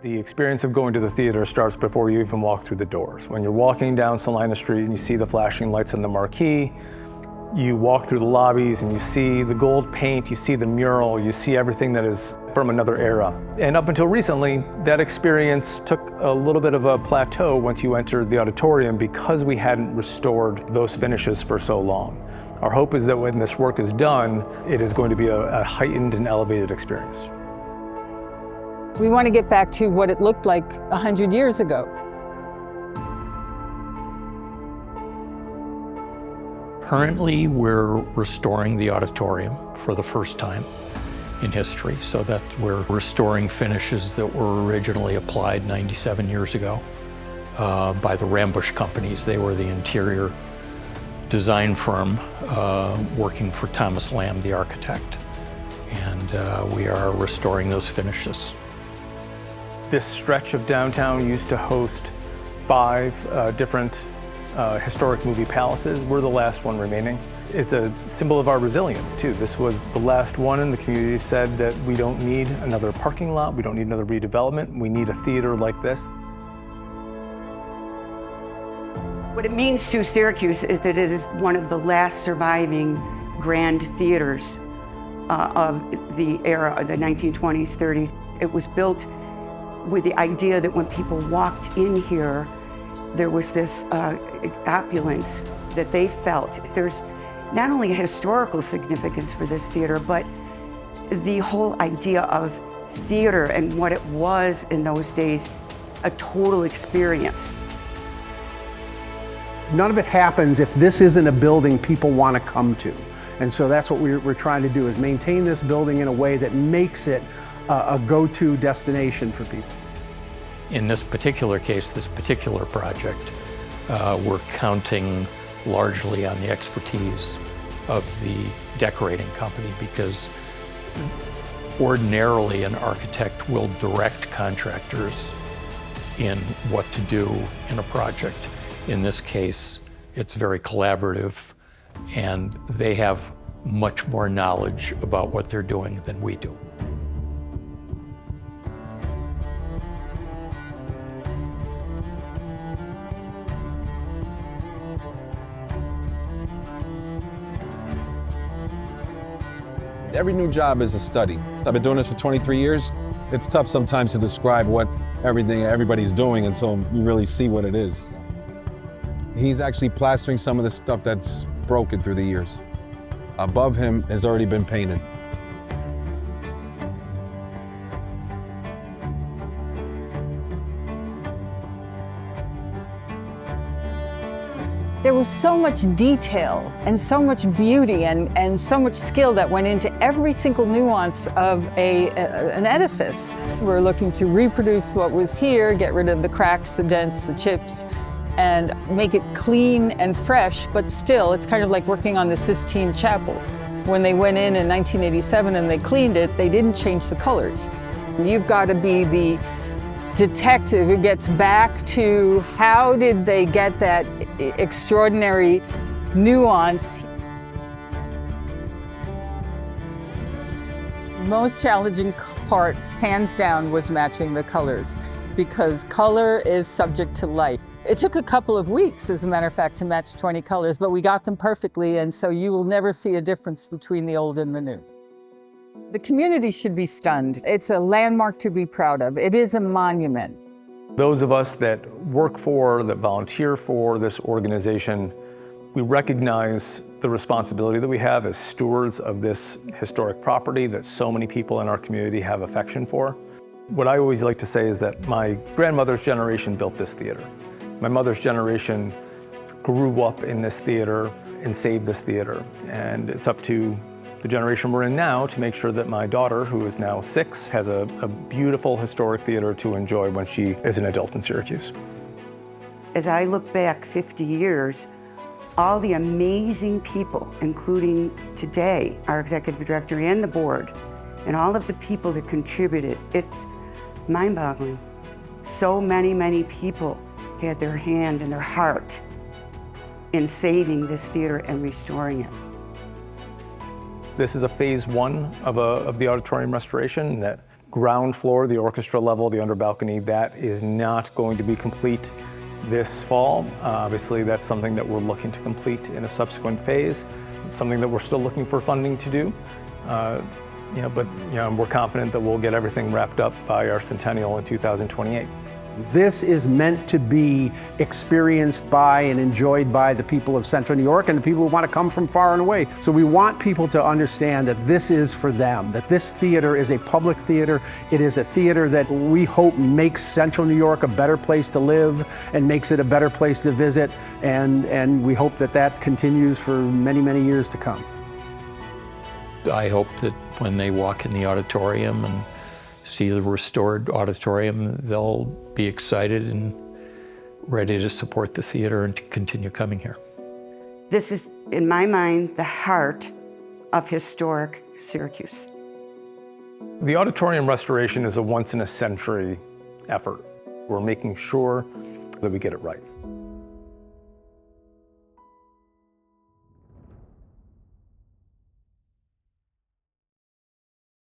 The experience of going to the theater starts before you even walk through the doors. When you're walking down Salina Street and you see the flashing lights on the marquee, you walk through the lobbies and you see the gold paint, you see the mural, you see everything that is from another era. And up until recently, that experience took a little bit of a plateau once you entered the auditorium because we hadn't restored those finishes for so long. Our hope is that when this work is done, it is going to be a heightened and elevated experience. We want to get back to what it looked like 100 years ago. Currently, we're restoring the auditorium for the first time in history, so that we're restoring finishes that were originally applied 97 years ago by the Rambusch companies. They were the interior design firm working for Thomas Lamb, the architect. And we are restoring those finishes. This stretch of downtown used to host 5 different historic movie palaces. We're the last one remaining. It's a symbol of our resilience too. This was the last one, and the community said that we don't need another parking lot, we don't need another redevelopment, we need a theater like this. What it means to Syracuse is that it is one of the last surviving grand theaters of the era of the 1920s, 30s. It was built with the idea that when people walked in here, there was this opulence that they felt. There's not only a historical significance for this theater, but the whole idea of theater and what it was in those days, a total experience. None of it happens if this isn't a building people want to come to. And so that's what we're trying to do, is maintain this building in a way that makes it a go-to destination for people. In this particular case, this particular project, we're counting largely on the expertise of the decorating company, because ordinarily an architect will direct contractors in what to do in a project. In this case, it's very collaborative, and they have much more knowledge about what they're doing than we do. Every new job is a study. I've been doing this for 23 years. It's tough sometimes to describe what everybody's doing until you really see what it is. He's actually plastering some of the stuff that's broken through the years. Above him has already been painted. There was so much detail and so much beauty and so much skill that went into every single nuance of an edifice. We're looking to reproduce what was here, get rid of the cracks, the dents, the chips, and make it clean and fresh, but still, it's kind of like working on the Sistine Chapel. When they went in 1987 and they cleaned it, they didn't change the colors. You've got to be the detective who gets back to how did they get that extraordinary nuance. Most challenging part, hands down, was matching the colors, because color is subject to light. It took a couple of weeks, as a matter of fact, to match 20 colors, but we got them perfectly, and so you will never see a difference between the old and the new. The community should be stunned. It's a landmark to be proud of. It is a monument. Those of us that work for, that volunteer for this organization, we recognize the responsibility that we have as stewards of this historic property that so many people in our community have affection for. What I always like to say is that my grandmother's generation built this theater. My mother's generation grew up in this theater and saved this theater. And it's up to the generation we're in now to make sure that my daughter, who is now 6, has a beautiful historic theater to enjoy when she is an adult in Syracuse. As I look back 50 years, all the amazing people, including today, our executive director and the board, and all of the people that contributed, it's mind-boggling. So many people had their hand and their heart in saving this theater and restoring it. This is a phase 1 of the auditorium restoration that ground floor, the orchestra level, the under balcony, that is not going to be complete this fall. Obviously, that's something that we're looking to complete in a subsequent phase. It's something that we're still looking for funding to do. But we're confident that we'll get everything wrapped up by our centennial in 2028. This is meant to be experienced by and enjoyed by the people of Central New York and the people who want to come from far and away. So we want people to understand that this is for them, that this theater is a public theater. It is a theater that we hope makes Central New York a better place to live and makes it a better place to visit. And we hope that that continues for many, many years to come. I hope that when they walk in the auditorium and see the restored auditorium, they'll be excited and ready to support the theater and to continue coming here. This is, in my mind, the heart of historic Syracuse. The auditorium restoration is a once-in-a-century effort. We're making sure that we get it right.